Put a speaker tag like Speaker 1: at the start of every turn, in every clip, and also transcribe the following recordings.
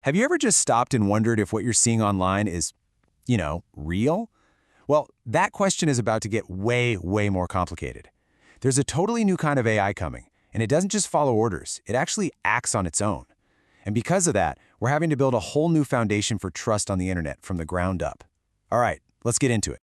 Speaker 1: Have you ever just stopped and wondered if what you're seeing online is, real? Well, that question is about to get way, way more complicated. There's a totally new kind of AI coming, and it doesn't just follow orders, it actually acts on its own. And because of that, we're having to build a whole new foundation for trust on the internet from the ground up. All right, let's get into it.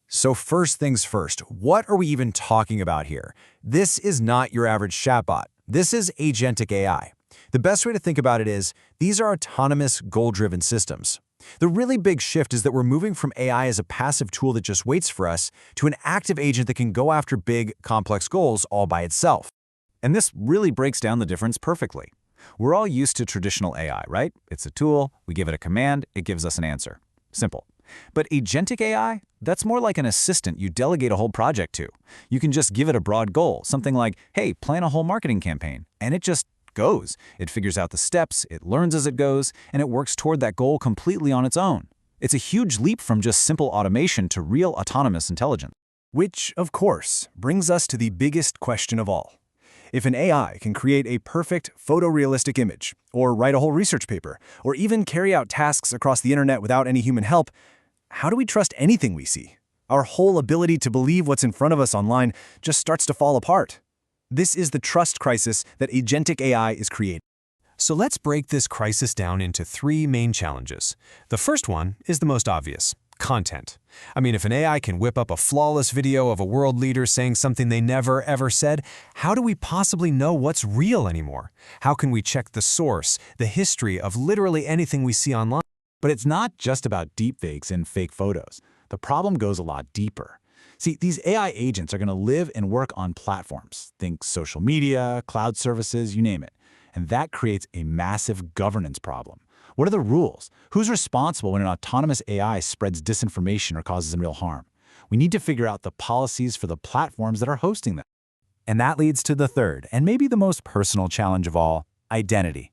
Speaker 2: So first things first, what are we even talking about here? This is not your average chatbot. This is agentic AI. The best way to think about it is, these are autonomous, goal-driven systems. The really big shift is that we're moving from AI as a passive tool that just waits for us to an active agent that can go after big, complex goals all by itself. And this really breaks down the difference perfectly. We're all used to traditional AI, right? It's a tool, we give it a command, it gives us an answer. Simple. But agentic AI, that's more like an assistant you delegate a whole project to. You can just give it a broad goal, something like, hey, plan a whole marketing campaign, and it just goes. It figures out the steps, it learns as it goes, and it works toward that goal completely on its own. It's a huge leap from just simple automation to real autonomous intelligence.
Speaker 3: Which, of course, brings us to the biggest question of all. If an AI can create a perfect photorealistic image, or write a whole research paper, or even carry out tasks across the internet without any human help, how do we trust anything we see? Our whole ability to believe what's in front of us online just starts to fall apart. This is the trust crisis that agentic AI is creating.
Speaker 4: So let's break this crisis down into three main challenges. The first one is the most obvious: content. I mean, if an AI can whip up a flawless video of a world leader saying something they never, ever said, how do we possibly know what's real anymore? How can we check the source, the history of literally anything we see online?
Speaker 2: But it's not just about deepfakes and fake photos. The problem goes a lot deeper. See, these AI agents are going to live and work on platforms. Think social media, cloud services, you name it. And that creates a massive governance problem. What are the rules? Who's responsible when an autonomous AI spreads disinformation or causes them real harm? We need to figure out the policies for the platforms that are hosting them. And that leads to the third, and maybe the most personal challenge of all: identity.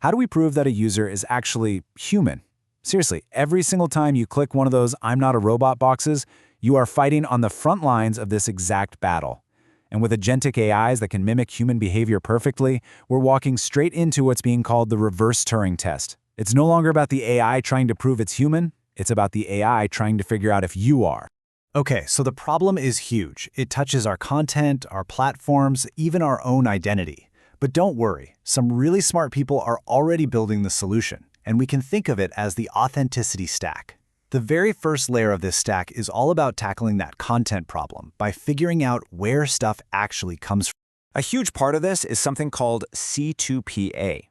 Speaker 2: How do we prove that a user is actually human? Seriously, every single time you click one of those "I'm not a robot" boxes, you are fighting on the front lines of this exact battle. And with agentic AIs that can mimic human behavior perfectly, we're walking straight into what's being called the Reverse Turing Test. It's no longer about the AI trying to prove it's human, it's about the AI trying to figure out if you are.
Speaker 3: Okay, so the problem is huge. It touches our content, our platforms, even our own identity. But don't worry, some really smart people are already building the solution, and we can think of it as the authenticity stack. The very first layer of this stack is all about tackling that content problem by figuring out where stuff actually comes from.
Speaker 2: A huge part of this is something called C2PA.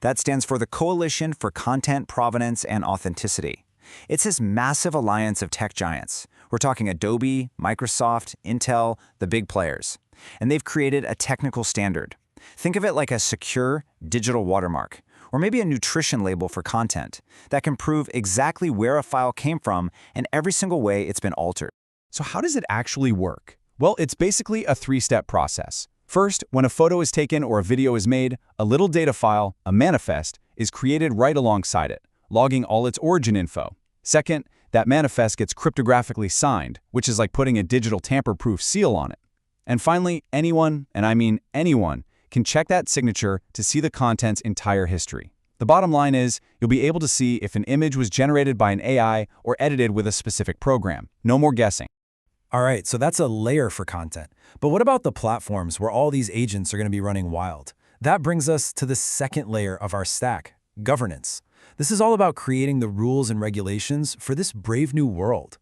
Speaker 2: That stands for the Coalition for Content Provenance and Authenticity. It's this massive alliance of tech giants. We're talking Adobe, Microsoft, Intel, the big players. And they've created a technical standard. Think of it like a secure digital watermark, or maybe a nutrition label for content that can prove exactly where a file came from and every single way it's been altered.
Speaker 1: So how does it actually work? Well, it's basically a three-step process. First, when a photo is taken or a video is made, a little data file, a manifest, is created right alongside it, logging all its origin info. Second, that manifest gets cryptographically signed, which is like putting a digital tamper-proof seal on it. And finally, anyone, and I mean anyone, can check that signature to see the content's entire history. The bottom line is, you'll be able to see if an image was generated by an AI or edited with a specific program. No more guessing.
Speaker 3: All right, so that's a layer for content. But what about the platforms where all these agents are going to be running wild? That brings us to the second layer of our stack: governance. This is all about creating the rules and regulations for this brave new world.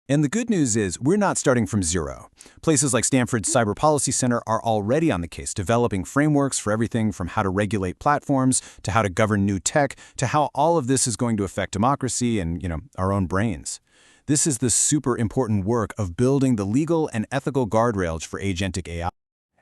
Speaker 1: And the good news is, we're not starting from zero. Places like Stanford's Cyber Policy Center are already on the case, developing frameworks for everything from how to regulate platforms, to how to govern new tech, to how all of this is going to affect democracy and, our own brains. This is the super important work of building the legal and ethical guardrails for agentic AI.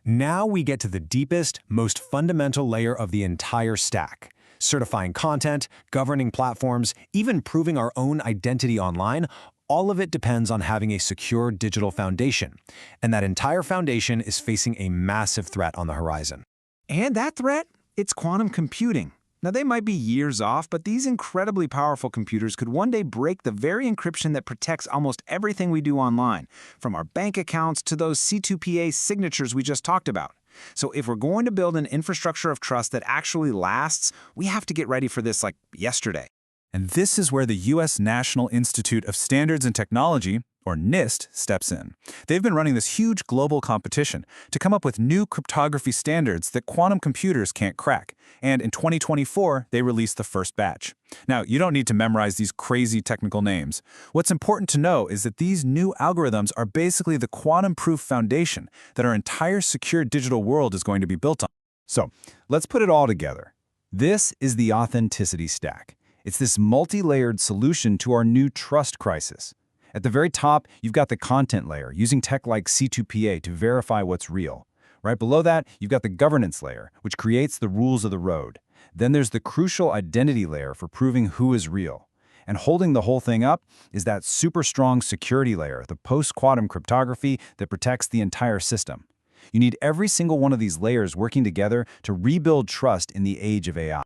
Speaker 3: Now we get to the deepest, most fundamental layer of the entire stack. Certifying content, governing platforms, even proving our own identity online, all of it depends on having a secure digital foundation. And that entire foundation is facing a massive threat on the horizon.
Speaker 5: And that threat? It's quantum computing. Now, they might be years off, but these incredibly powerful computers could one day break the very encryption that protects almost everything we do online, from our bank accounts to those C2PA signatures we just talked about. So if we're going to build an infrastructure of trust that actually lasts, we have to get ready for this like yesterday.
Speaker 3: And this is where the U.S. National Institute of Standards and Technology, or NIST, steps in. They've been running this huge global competition to come up with new cryptography standards that quantum computers can't crack. And in 2024, they released the first batch. Now, you don't need to memorize these crazy technical names. What's important to know is that these new algorithms are basically the quantum-proof foundation that our entire secure digital world is going to be built on. So, let's put it all together. This is the authenticity stack. It's this multi-layered solution to our new trust crisis. At the very top, you've got the content layer, using tech like C2PA to verify what's real. Right below that, you've got the governance layer, which creates the rules of the road. Then there's the crucial identity layer for proving who is real. And holding the whole thing up is that super strong security layer, the post-quantum cryptography that protects the entire system. You need every single one of these layers working together to rebuild trust in the age of AI.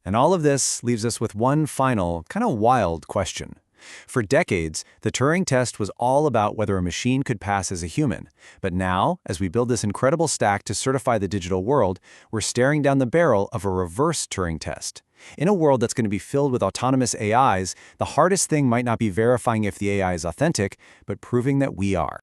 Speaker 1: And all of this leaves us with one final, kind of wild question. For decades, the Turing test was all about whether a machine could pass as a human. But now, as we build this incredible stack to certify the digital world, we're staring down the barrel of a reverse Turing test. In a world that's going to be filled with autonomous AIs, the hardest thing might not be verifying if the AI is authentic, but proving that we are.